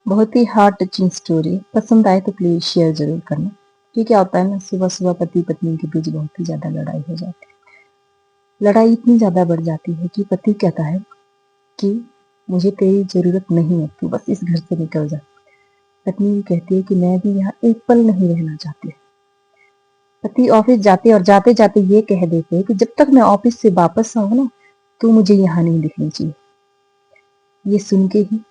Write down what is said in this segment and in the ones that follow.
बहुत ही heart touching story. पसंद आए तो प्लीज शेयर जरूर करना। ये क्या होता है ना, सुबह सुबह पति पत्नी के बीच बहुत ही ज्यादा लड़ाई हो जाती है। लड़ाई इतनी ज्यादा बढ़ जाती है कि पति कहता है कि मुझे तेरी जरूरत नहीं है, तू बस इस घर से निकल जा। पत्नी भी कहती है कि मैं भी यहाँ एक पल नहीं रहना चाहती। पति ऑफिस जाते और जाते जाते ये कह देते हैं कि जब तक मैं ऑफिस से वापस आऊं ना, तू मुझे यहाँ नहीं दिखनी चाहिए। ये सुन के ही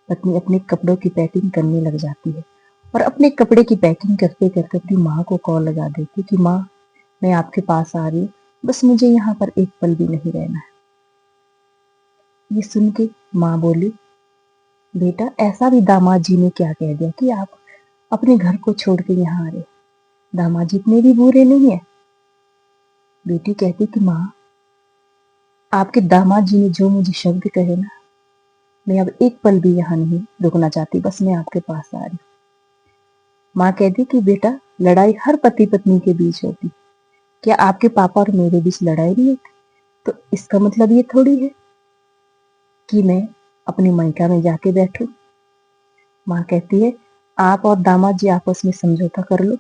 पत्नी अपने कपड़ों की पैकिंग करने लग जाती है और अपने कपड़े की पैकिंग करते करते अपनी माँ को कॉल लगा देती कि माँ, मैं आपके पास आ रही हूँ, बस मुझे यहाँ पर एक पल भी नहीं रहना है। ये सुन के माँ बोली, बेटा ऐसा भी दामाद जी ने क्या कह दिया कि आप अपने घर को छोड़ के यहाँ आ रहे? दामाद जी इतने भी बुरे नहीं है। बेटी कहती कि माँ, आपके दामाद जी ने जो मुझे शब्द कहे ना, मैं अब एक पल भी यहाँ नहीं रुकना चाहती, बस मैं आपके पास आ रही हूँ। माँ कहती कि बेटा, लड़ाई हर पति पत्नी के बीच होती, क्या आपके पापा और मेरे बीच लड़ाई नहीं होती? तो इसका मतलब ये थोड़ी है कि मैं अपनी मायका में जाके बैठूं। माँ कहती है आप और दामाद जी आपस में समझौता कर लो।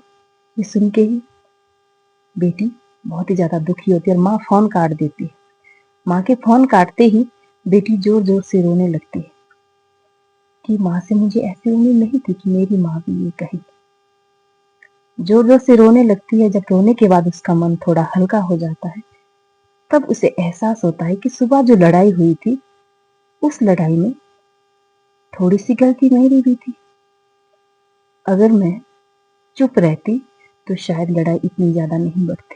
ये सुन के ही बेटी बहुत ही ज्यादा दुखी होती है और माँ फोन काट देती है। माँ के फोन काटते ही बेटी जोर जोर से रोने लगती है कि माँ से मुझे ऐसी उम्मीद नहीं थी कि मेरी माँ भी ये कहे। जोर जोर से रोने लगती है। जब रोने के बाद उसका मन थोड़ा हल्का हो जाता है, तब उसे एहसास होता है कि सुबह जो लड़ाई हुई थी, उस लड़ाई में थोड़ी सी गलती मेरी भी थी। अगर मैं चुप रहती तो शायद लड़ाई इतनी ज्यादा नहीं बढ़ती।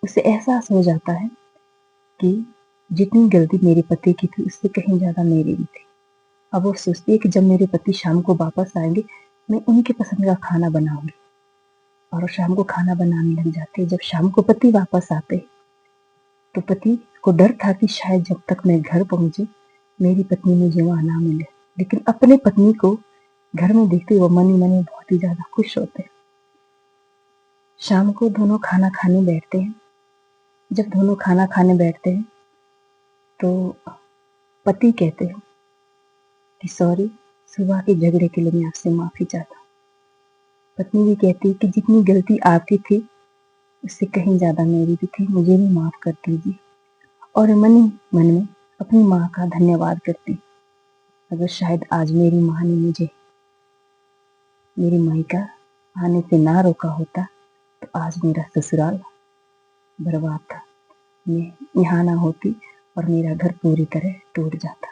उसे एहसास हो जाता है कि जितनी गलती मेरे पति की थी, उससे कहीं ज्यादा मेरी भी थी। अब वो सोचती है कि जब मेरे पति शाम को वापस आएंगे, मैं उनके पसंद का खाना बनाऊंगी। और शाम को खाना बनाने लग जाती है। जब शाम को पति वापस आते तो पति को डर था कि शायद जब तक मैं घर पहुंचे, मेरी पत्नी मुझे वहां ना मिले। लेकिन अपने पत्नी को घर में देखते वो मन ही मन बहुत ही ज्यादा खुश होते हैं। शाम को दोनों खाना खाने बैठते हैं। जब दोनों खाना खाने बैठते हैं तो पति कहते हैं कि सॉरी, सुबह के झगड़े के लिए मैं आपसे माफी चाहता हूँ। पत्नी भी कहती है कि जितनी गलती आपकी थी, उससे कहीं ज्यादा मेरी भी थी, मुझे भी माफ कर दीजिए। और मन ही मन में अपनी माँ का धन्यवाद करती, अगर शायद आज मेरी माँ ने मुझे मेरी मायका आने से ना रोका होता, तो आज मेरा ससुराल बर्बाद था। मैं यहाँ ना होती और मेरा घर पूरी तरह टूट जाता।